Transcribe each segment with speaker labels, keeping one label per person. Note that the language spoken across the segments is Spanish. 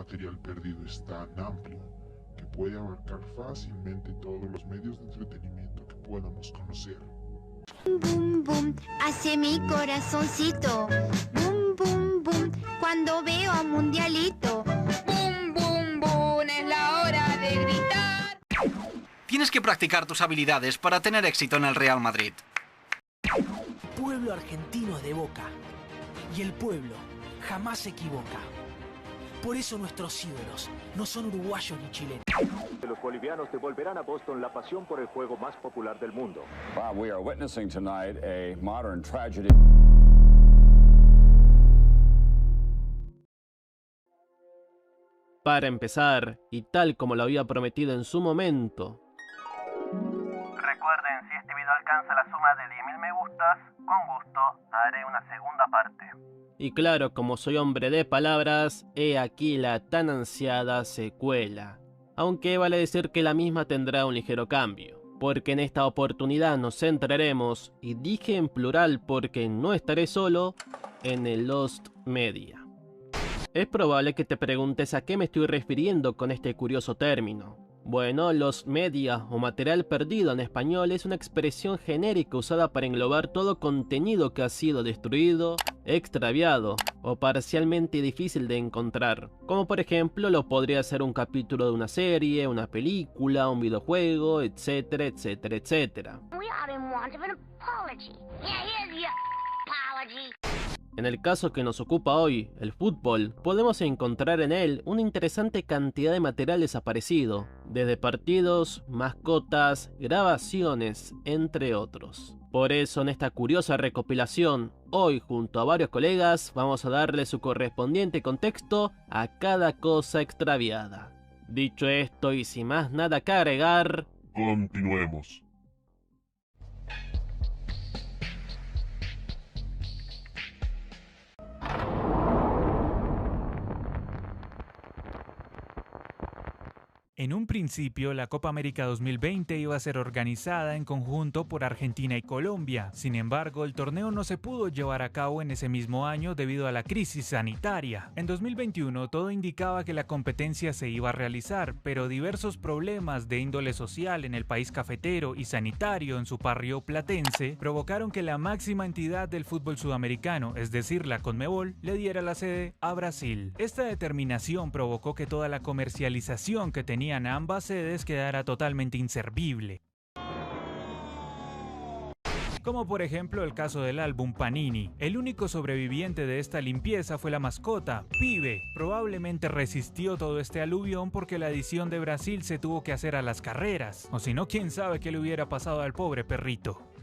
Speaker 1: material perdido es tan amplio que puede abarcar fácilmente todos los medios de entretenimiento que podamos conocer.
Speaker 2: Boom, boom, hace mi corazoncito. Boom, boom, boom, cuando veo a Mundialito. Boom, boom, boom, es la hora de gritar.
Speaker 3: Tienes que practicar tus habilidades para tener éxito en el Real Madrid.
Speaker 4: El pueblo argentino es de Boca. Y el pueblo jamás se equivoca. Por eso nuestros ídolos no son uruguayos ni chilenos.
Speaker 5: Los bolivianos devolverán a Boston la pasión por el juego más popular del mundo.
Speaker 6: Wow, we are witnessing tonight a modern tragedy.
Speaker 7: Para empezar, y tal como lo había prometido en su momento.
Speaker 8: Recuerden, si este video alcanza la suma de 10.000 me gustas, con gusto haré una segunda parte.
Speaker 7: Y claro, como soy hombre de palabras, he aquí la tan ansiada secuela. Aunque vale decir que la misma tendrá un ligero cambio, porque en esta oportunidad nos centraremos, y dije en plural porque no estaré solo, en el Lost Media. Es probable que te preguntes a qué me estoy refiriendo con este curioso término. Bueno, Lost Media o material perdido en español es una expresión genérica usada para englobar todo contenido que ha sido destruido, extraviado o parcialmente difícil de encontrar, como por ejemplo lo podría ser un capítulo de una serie, una película, un videojuego, etcétera, etcétera, etcétera. En el caso que nos ocupa hoy, el fútbol, podemos encontrar en él una interesante cantidad de material desaparecido, desde partidos, mascotas, grabaciones, entre otros. Por eso en esta curiosa recopilación, hoy junto a varios colegas vamos a darle su correspondiente contexto a cada cosa extraviada. Dicho esto y sin más nada que agregar,
Speaker 1: Continuemos.
Speaker 9: En un principio, la Copa América 2020 iba a ser organizada en conjunto por Argentina y Colombia. Sin embargo, el torneo no se pudo llevar a cabo en ese mismo año debido a la crisis sanitaria. En 2021, todo indicaba que la competencia se iba a realizar, pero diversos problemas de índole social en el país cafetero y sanitario en su barrio platense provocaron que la máxima entidad del fútbol sudamericano, es decir, la Conmebol, le diera la sede a Brasil. Esta determinación provocó que toda la comercialización que tenían ambas sedes quedara totalmente inservible. Como por ejemplo el caso del álbum Panini. El único sobreviviente de esta limpieza fue la mascota, Pibe. Probablemente resistió todo este aluvión porque la edición de Brasil se tuvo que hacer a las carreras. O si no, quién sabe qué le hubiera pasado al pobre perrito.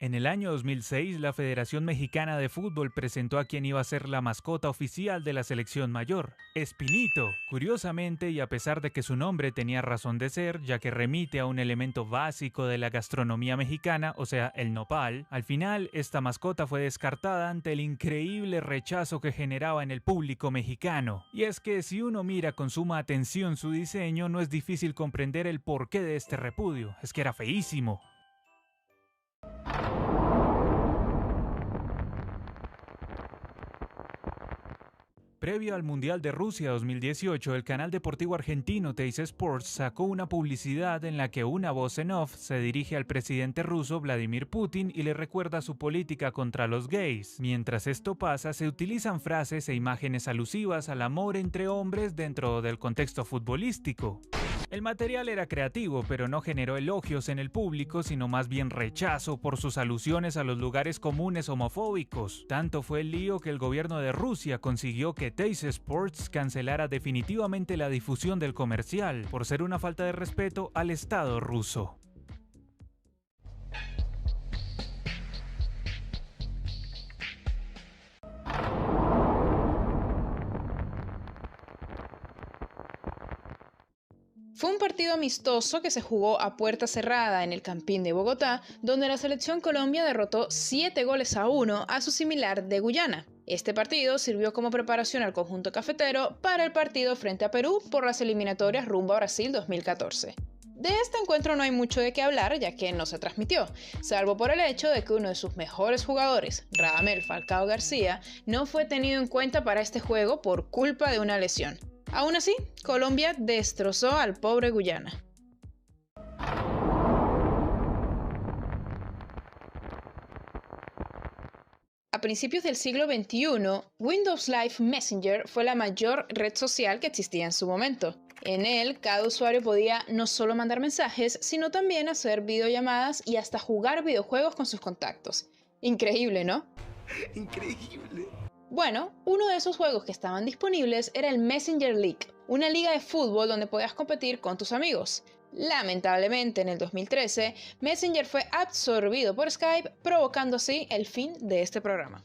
Speaker 9: En el año 2006, la Federación Mexicana de Fútbol presentó a quien iba a ser la mascota oficial de la selección mayor, Espinito. Curiosamente, y a pesar de que su nombre tenía razón de ser, ya que remite a un elemento básico de la gastronomía mexicana, o sea, el nopal, al final esta mascota fue descartada ante el increíble rechazo que generaba en el público mexicano. Y es que si uno mira con suma atención su diseño, no es difícil comprender el porqué de este repudio, es que era feísimo. Previo al Mundial de Rusia 2018, el canal deportivo argentino Teis Sports sacó una publicidad en la que una voz en off se dirige al presidente ruso Vladimir Putin y le recuerda su política contra los gays. Mientras esto pasa, se utilizan frases e imágenes alusivas al amor entre hombres dentro del contexto futbolístico. El material era creativo, pero no generó elogios en el público, sino más bien rechazo por sus alusiones a los lugares comunes homofóbicos. Tanto fue el lío que el gobierno de Rusia consiguió que Teis Sports cancelara definitivamente la difusión del comercial, por ser una falta de respeto al Estado ruso.
Speaker 10: Fue un partido amistoso que se jugó a puerta cerrada en el Campín de Bogotá, donde la selección Colombia derrotó 7-1 a su similar de Guyana. Este partido sirvió como preparación al conjunto cafetero para el partido frente a Perú por las eliminatorias rumbo a Brasil 2014. De este encuentro no hay mucho de qué hablar, ya que no se transmitió, salvo por el hecho de que uno de sus mejores jugadores, Radamel Falcao García, no fue tenido en cuenta para este juego por culpa de una lesión. Aún así, Colombia destrozó al pobre Guyana. A principios del siglo XXI, Windows Live Messenger fue la mayor red social que existía en su momento. En él, cada usuario podía no solo mandar mensajes, sino también hacer videollamadas y hasta jugar videojuegos con sus contactos. Increíble, ¿no?
Speaker 4: Increíble.
Speaker 10: Bueno, uno de esos juegos que estaban disponibles era el Messenger League, una liga de fútbol donde podías competir con tus amigos. Lamentablemente, en el 2013, Messenger fue absorbido por Skype, provocando así el fin de este programa.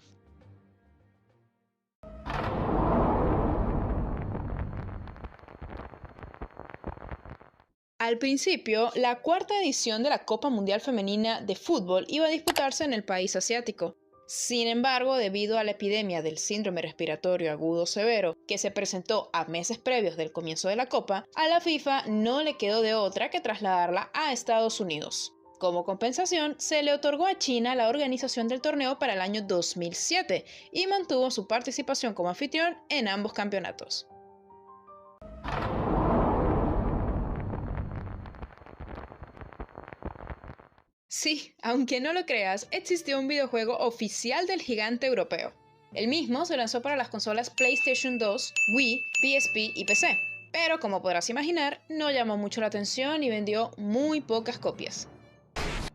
Speaker 10: Al principio, la cuarta edición de la Copa Mundial Femenina de Fútbol iba a disputarse en el país asiático. Sin embargo, debido a la epidemia del síndrome respiratorio agudo severo que se presentó a meses previos del comienzo de la Copa, a la FIFA no le quedó de otra que trasladarla a Estados Unidos. Como compensación, se le otorgó a China la organización del torneo para el año 2007 y mantuvo su participación como anfitrión en ambos campeonatos. Sí, aunque no lo creas, existió un videojuego oficial del gigante europeo. El mismo se lanzó para las consolas PlayStation 2, Wii, PSP y PC, pero como podrás imaginar, no llamó mucho la atención y vendió muy pocas copias.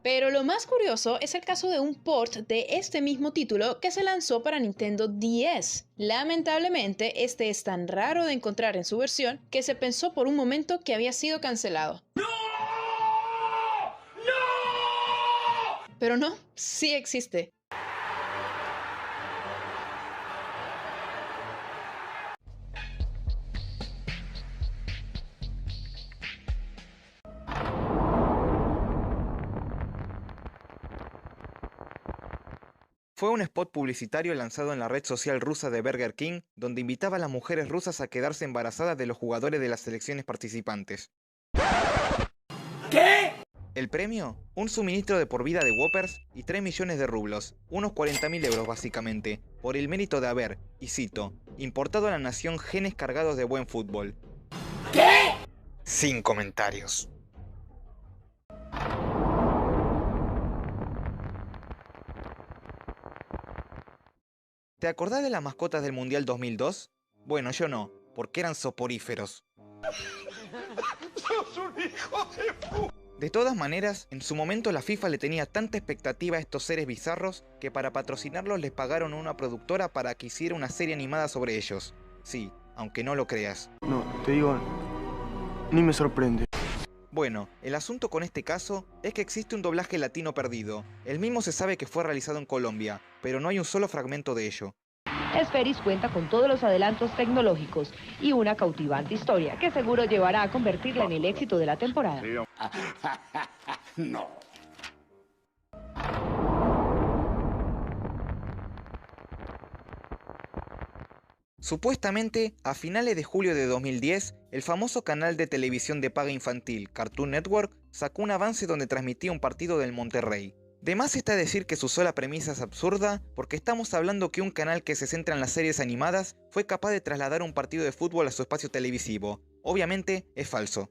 Speaker 10: Pero lo más curioso es el caso de un port de este mismo título que se lanzó para Nintendo DS. Lamentablemente, este es tan raro de encontrar en su versión que se pensó por un momento que había sido cancelado. Pero no, sí existe.
Speaker 11: Fue un spot publicitario lanzado en la red social rusa de Burger King, donde invitaba a las mujeres rusas a quedarse embarazadas de los jugadores de las selecciones participantes.
Speaker 4: ¿Qué?
Speaker 11: El premio, un suministro de por vida de Whoppers y 3 millones de rublos, unos 40.000 euros básicamente, por el mérito de haber, y cito, importado a la nación genes cargados de buen fútbol.
Speaker 4: ¿Qué?
Speaker 11: Sin comentarios. ¿Te acordás de las mascotas del Mundial 2002? Bueno, yo no, porque eran soporíferos. ¡Sos un hijo de puta! De todas maneras, en su momento la FIFA le tenía tanta expectativa a estos seres bizarros que para patrocinarlos les pagaron a una productora para que hiciera una serie animada sobre ellos. Sí, aunque no lo creas.
Speaker 12: No, te digo, ni me sorprende.
Speaker 11: Bueno, el asunto con este caso es que existe un doblaje latino perdido. El mismo se sabe que fue realizado en Colombia, pero no hay un solo fragmento de ello.
Speaker 13: Esferis cuenta con todos los adelantos tecnológicos y una cautivante historia que seguro llevará a convertirla en el éxito de la temporada.
Speaker 6: No.
Speaker 11: Supuestamente, a finales de julio de 2010, el famoso canal de televisión de paga infantil Cartoon Network sacó un avance donde transmitía un partido del Monterrey. De más está decir que su sola premisa es absurda, porque estamos hablando que un canal que se centra en las series animadas fue capaz de trasladar un partido de fútbol a su espacio televisivo. Obviamente, es falso.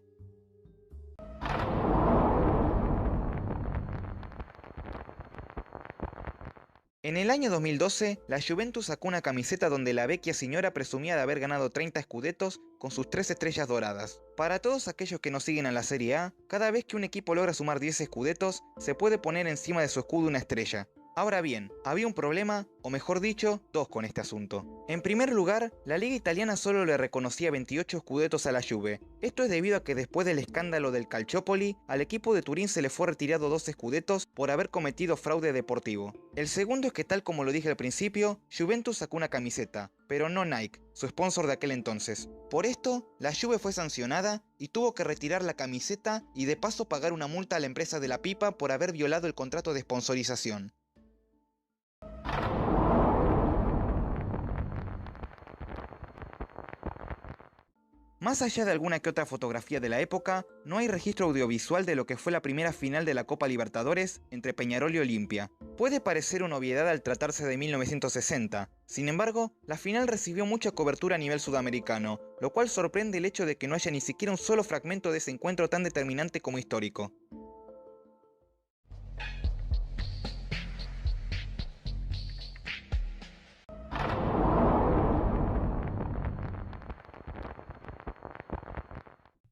Speaker 11: En el año 2012, la Juventus sacó una camiseta donde la vecchia señora presumía de haber ganado 30 scudettos con sus 3 estrellas doradas. Para todos aquellos que no siguen a la Serie A, cada vez que un equipo logra sumar 10 scudettos, se puede poner encima de su escudo una estrella. Ahora bien, había un problema, o mejor dicho, dos con este asunto. En primer lugar, la liga italiana solo le reconocía 28 scudettos a la Juve. Esto es debido a que después del escándalo del Calciopoli, al equipo de Turín se le fue retirado 2 scudettos por haber cometido fraude deportivo. El segundo es que, tal como lo dije al principio, Juventus sacó una camiseta, pero no Nike, su sponsor de aquel entonces. Por esto, la Juve fue sancionada y tuvo que retirar la camiseta y de paso pagar una multa a la empresa de la pipa por haber violado el contrato de sponsorización. Más allá de alguna que otra fotografía de la época, no hay registro audiovisual de lo que fue la primera final de la Copa Libertadores entre Peñarol y Olimpia. Puede parecer una obviedad al tratarse de 1960, sin embargo, la final recibió mucha cobertura a nivel sudamericano, lo cual sorprende el hecho de que no haya ni siquiera un solo fragmento de ese encuentro tan determinante como histórico.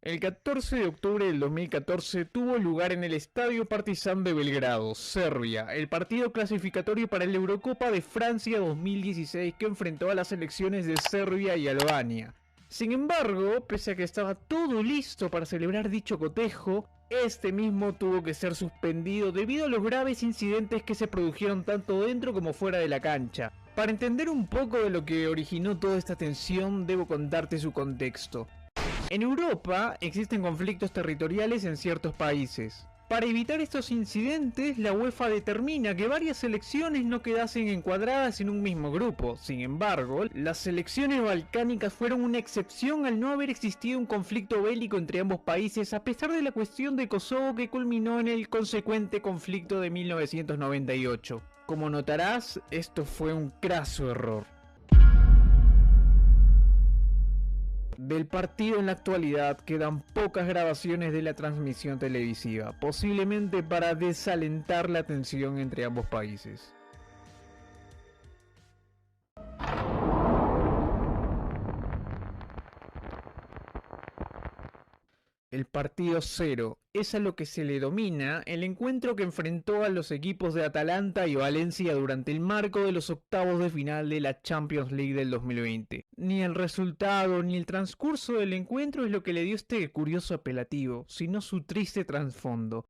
Speaker 14: El 14 de octubre del 2014 tuvo lugar en el Estadio Partizan de Belgrado, Serbia, el partido clasificatorio para la Eurocopa de Francia 2016 que enfrentó a las selecciones de Serbia y Albania. Sin embargo, pese a que estaba todo listo para celebrar dicho cotejo, este mismo tuvo que ser suspendido debido a los graves incidentes que se produjeron tanto dentro como fuera de la cancha. Para entender un poco de lo que originó toda esta tensión, debo contarte su contexto. En Europa existen conflictos territoriales en ciertos países. Para evitar estos incidentes, la UEFA determina que varias selecciones no quedasen encuadradas en un mismo grupo. Sin embargo, las selecciones balcánicas fueron una excepción al no haber existido un conflicto bélico entre ambos países, a pesar de la cuestión de Kosovo que culminó en el consecuente conflicto de 1998. Como notarás, esto fue un craso error. Del partido en la actualidad quedan pocas grabaciones de la transmisión televisiva, posiblemente para desalentar la tensión entre ambos países. El partido cero es a lo que se le domina el encuentro que enfrentó a los equipos de Atalanta y Valencia durante el marco de los octavos de final de la Champions League del 2020. Ni el resultado ni el transcurso del encuentro es lo que le dio este curioso apelativo, sino su triste trasfondo.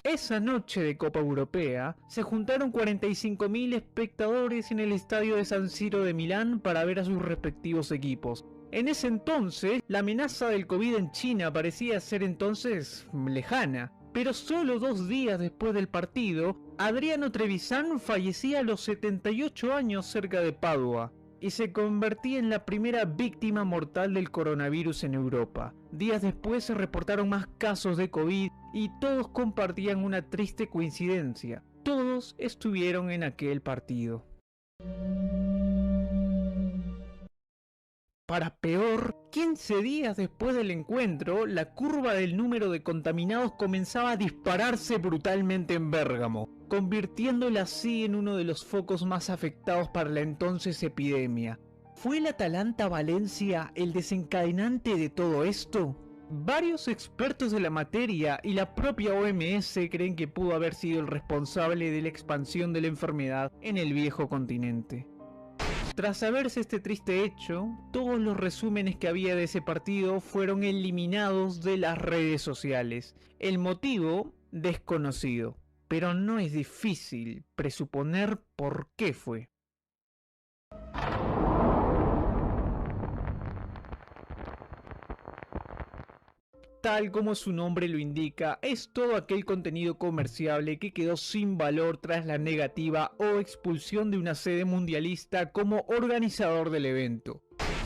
Speaker 14: Esa noche de Copa Europea se juntaron 45.000 espectadores en el estadio de San Siro de Milán para ver a sus respectivos equipos. En ese entonces, la amenaza del COVID en China parecía ser entonces lejana, pero solo 2 días después del partido, Adriano Trevisan fallecía a los 78 años cerca de Padua y se convertía en la primera víctima mortal del coronavirus en Europa. Días después se reportaron más casos de COVID y todos compartían una triste coincidencia: todos estuvieron en aquel partido. Para peor, 15 días después del encuentro, la curva del número de contaminados comenzaba a dispararse brutalmente en Bérgamo, convirtiéndola así en uno de los focos más afectados para la entonces epidemia. ¿Fue el Atalanta Valencia el desencadenante de todo esto? Varios expertos de la materia y la propia OMS creen que pudo haber sido el responsable de la expansión de la enfermedad en el viejo continente. Tras saberse este triste hecho, todos los resúmenes que había de ese partido fueron eliminados de las redes sociales. El motivo, desconocido, pero no es difícil presuponer por qué fue. Tal como su nombre lo indica, es todo aquel contenido comerciable que quedó sin valor tras la negativa o expulsión de una sede mundialista como organizador del evento.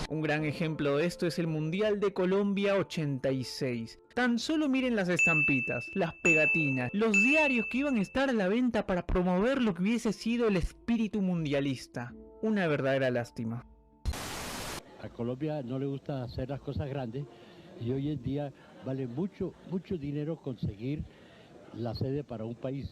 Speaker 14: Un gran ejemplo de esto es el Mundial de Colombia 86. Tan solo miren las estampitas, las pegatinas, los diarios que iban a estar a la venta para promover lo que hubiese sido el espíritu mundialista. Una verdadera lástima.
Speaker 15: A Colombia no le gusta hacer las cosas grandes y hoy en día vale mucho dinero conseguir la sede para un país.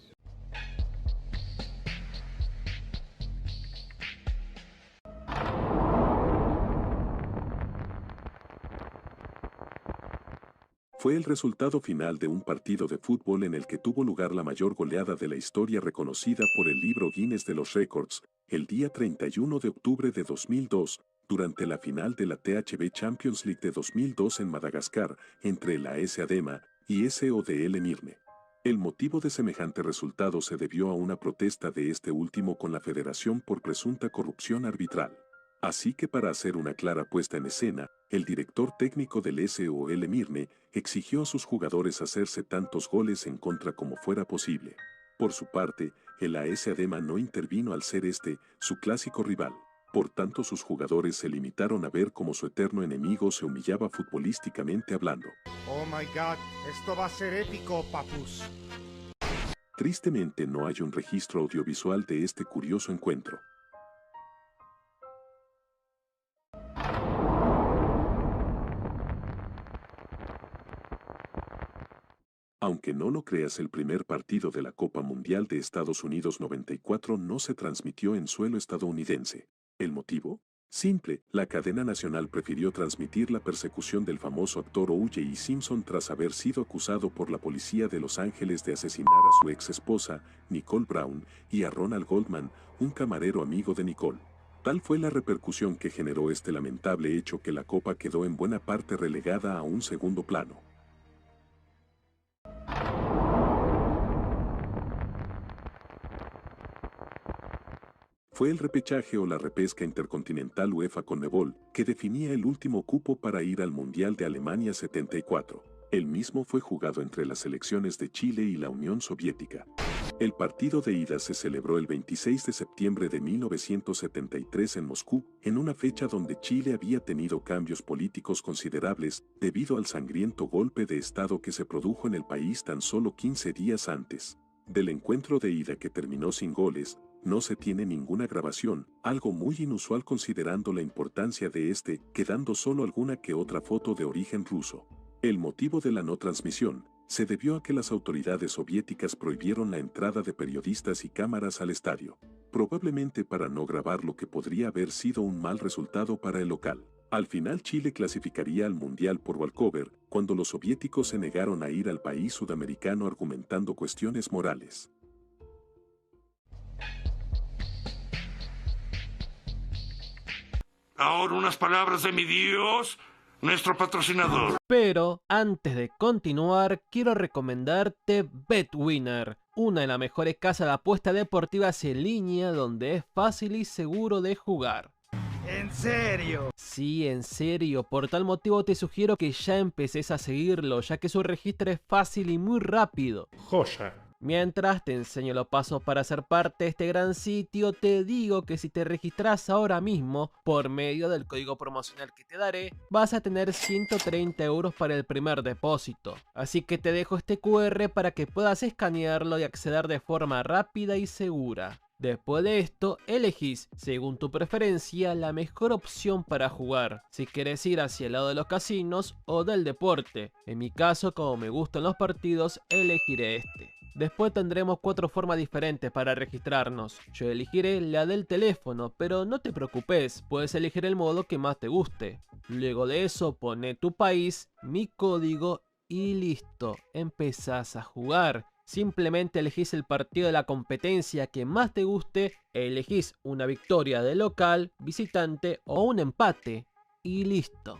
Speaker 16: Fue el resultado final de un partido de fútbol en el que tuvo lugar la mayor goleada de la historia reconocida por el libro Guinness de los Récords, el día 31 de octubre de 2002, durante la final de la THB Champions League de 2002 en Madagascar, entre la AS Adema y SODL Mirne. El motivo de semejante resultado se debió a una protesta de este último con la federación por presunta corrupción arbitral. Así que para hacer una clara puesta en escena, el director técnico del SOL Mirne exigió a sus jugadores hacerse tantos goles en contra como fuera posible. Por su parte, el AS Adema no intervino al ser este su clásico rival. Por tanto, sus jugadores se limitaron a ver cómo su eterno enemigo se humillaba futbolísticamente hablando.
Speaker 17: Oh my God, esto va a ser épico, papus.
Speaker 16: Tristemente no hay un registro audiovisual de este curioso encuentro. Aunque no lo creas, el primer partido de la Copa Mundial de Estados Unidos 94 no se transmitió en suelo estadounidense. ¿El motivo? Simple, la cadena nacional prefirió transmitir la persecución del famoso actor O.J. Simpson tras haber sido acusado por la policía de Los Ángeles de asesinar a su ex esposa, Nicole Brown, y a Ronald Goldman, un camarero amigo de Nicole. Tal fue la repercusión que generó este lamentable hecho que la Copa quedó en buena parte relegada a un segundo plano. Fue el repechaje o la repesca intercontinental UEFA Conmebol que definía el último cupo para ir al Mundial de Alemania 74. El mismo fue jugado entre las selecciones de Chile y la Unión Soviética. El partido de ida se celebró el 26 de septiembre de 1973 en Moscú, en una fecha donde Chile había tenido cambios políticos considerables debido al sangriento golpe de Estado que se produjo en el país tan solo 15 días antes. Del encuentro de ida, que terminó sin goles, no se tiene ninguna grabación, algo muy inusual considerando la importancia de este, quedando solo alguna que otra foto de origen ruso. El motivo de la no transmisión se debió a que las autoridades soviéticas prohibieron la entrada de periodistas y cámaras al estadio, probablemente para no grabar lo que podría haber sido un mal resultado para el local. Al final, Chile clasificaría al Mundial por walkover, cuando los soviéticos se negaron a ir al país sudamericano argumentando cuestiones morales.
Speaker 18: Ahora unas palabras de mi Dios, nuestro patrocinador.
Speaker 7: Pero antes de continuar, quiero recomendarte BetWinner, una de las mejores casas de apuestas deportivas en línea donde es fácil y seguro de jugar.
Speaker 17: ¿En serio?
Speaker 7: Sí, en serio. Por tal motivo te sugiero que ya empeces a seguirlo, ya que su registro es fácil y muy rápido.
Speaker 17: Joya.
Speaker 7: Mientras te enseño los pasos para ser parte de este gran sitio, te digo que si te registras ahora mismo, por medio del código promocional que te daré, vas a tener 130 € para el primer depósito. Así que te dejo este QR para que puedas escanearlo y acceder de forma rápida y segura. Después de esto, elegís, según tu preferencia, la mejor opción para jugar, si quieres ir hacia el lado de los casinos o del deporte. En mi caso, como me gustan los partidos, elegiré este. Después tendremos 4 formas diferentes para registrarnos. Yo elegiré la del teléfono, pero no te preocupes, puedes elegir el modo que más te guste. Luego de eso, pone tu país, mi código y listo, empezás a jugar. Simplemente elegís el partido de la competencia que más te guste, elegís una victoria de local, visitante o un empate y listo.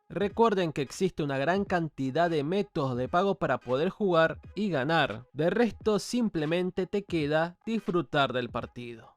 Speaker 7: Recuerden que existe una gran cantidad de métodos de pago para poder jugar y ganar. De resto, simplemente te queda disfrutar del partido.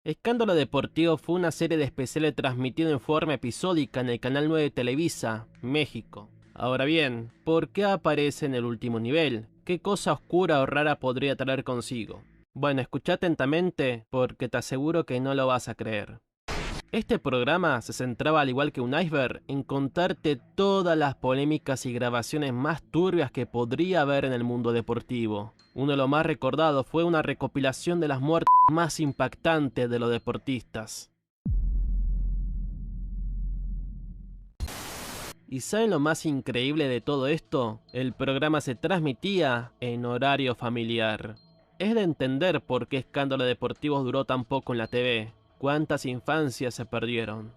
Speaker 7: Escándalo Deportivo fue una serie de especiales transmitida en forma episódica en el Canal 9 de Televisa, México. Ahora bien, ¿por qué aparece en el último nivel? ¿Qué cosa oscura o rara podría traer consigo? Bueno, escucha atentamente porque te aseguro que no lo vas a creer. Este programa se centraba, al igual que un iceberg, en contarte todas las polémicas y grabaciones más turbias que podría haber en el mundo deportivo. Uno de los más recordados fue una recopilación de las muertes más impactantes de los deportistas. ¿Y saben lo más increíble de todo esto? El programa se transmitía en horario familiar. Es de entender por qué Escándalo Deportivo duró tan poco en la TV. ¿Cuántas infancias se perdieron?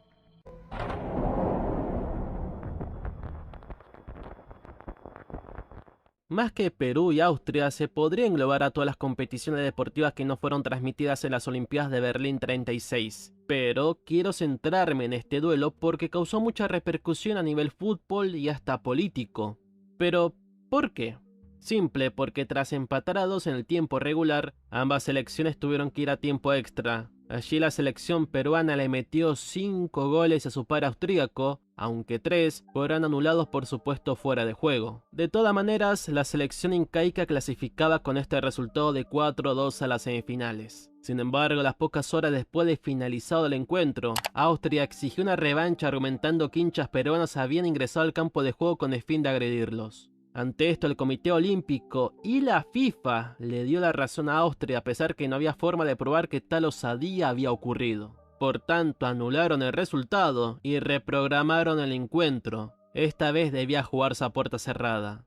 Speaker 7: Más que Perú y Austria, se podría englobar a todas las competiciones deportivas que no fueron transmitidas en las Olimpiadas de Berlín 36. Pero quiero centrarme en este duelo porque causó mucha repercusión a nivel fútbol y hasta político. Pero, ¿por qué? Simple, porque tras empatar a 2 en el tiempo regular, ambas selecciones tuvieron que ir a tiempo extra. Allí la selección peruana le metió 5 goles a su par austríaco, aunque 3 fueron anulados por supuesto fuera de juego. De todas maneras, la selección incaica clasificaba con este resultado de 4-2 a las semifinales. Sin embargo, las pocas horas después de finalizado el encuentro, Austria exigió una revancha argumentando que hinchas peruanos habían ingresado al campo de juego con el fin de agredirlos. Ante esto, el Comité Olímpico y la FIFA le dio la razón a Austria a pesar que no había forma de probar que tal osadía había ocurrido. Por tanto, anularon el resultado y reprogramaron el encuentro. Esta vez debía jugarse a puerta cerrada.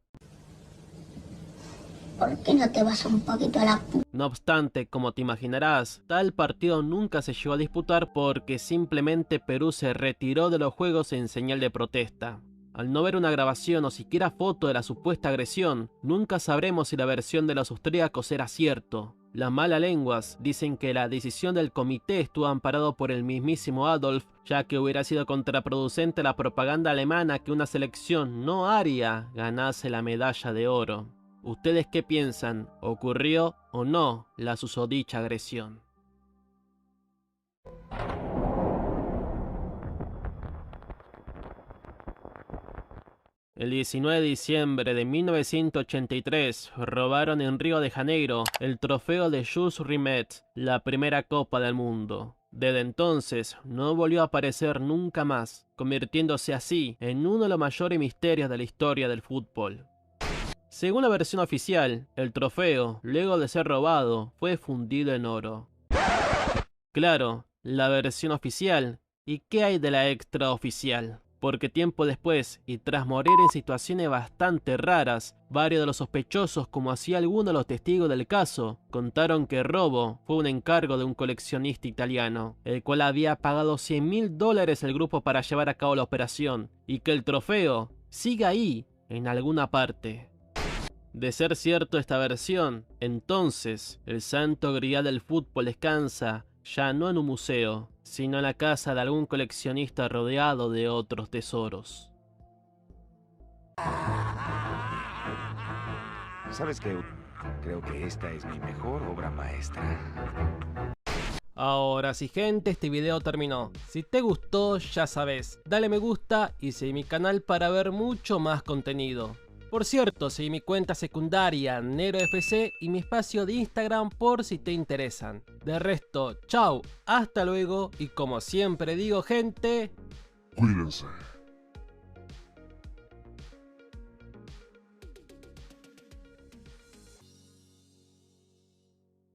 Speaker 19: ¿Por qué no te vas un poquito a la p***?
Speaker 7: No obstante, como te imaginarás, tal partido nunca se llegó a disputar porque simplemente Perú se retiró de los juegos en señal de protesta. Al no ver una grabación o siquiera foto de la supuesta agresión, nunca sabremos si la versión de los austríacos era cierto. Las malas lenguas dicen que la decisión del comité estuvo amparado por el mismísimo Adolf, ya que hubiera sido contraproducente la propaganda alemana que una selección no aria ganase la medalla de oro. ¿Ustedes qué piensan? ¿Ocurrió o no la susodicha agresión? El 19 de diciembre de 1983 robaron en Río de Janeiro el trofeo de Jules Rimet, la primera Copa del Mundo. Desde entonces no volvió a aparecer nunca más, convirtiéndose así en uno de los mayores misterios de la historia del fútbol. Según la versión oficial, el trofeo, luego de ser robado, fue fundido en oro. Claro, la versión oficial. ¿Y qué hay de la extraoficial? Porque tiempo después, y tras morir en situaciones bastante raras, varios de los sospechosos, como así algunos de los testigos del caso, contaron que el robo fue un encargo de un coleccionista italiano, el cual había pagado $100.000 al grupo para llevar a cabo la operación, y que el trofeo sigue ahí, en alguna parte. De ser cierto esta versión, entonces el santo grial del fútbol descansa ya no en un museo, sino en la casa de algún coleccionista rodeado de otros tesoros.
Speaker 20: ¿Sabes qué? Creo que esta es mi mejor obra maestra.
Speaker 7: Ahora sí, gente, este video terminó. Si te gustó, ya sabes, dale me gusta y sigue mi canal para ver mucho más contenido. Por cierto, sigue mi cuenta secundaria NeroFC y mi espacio de Instagram por si te interesan. De resto, chau, hasta luego y como siempre digo, gente,
Speaker 1: cuídense.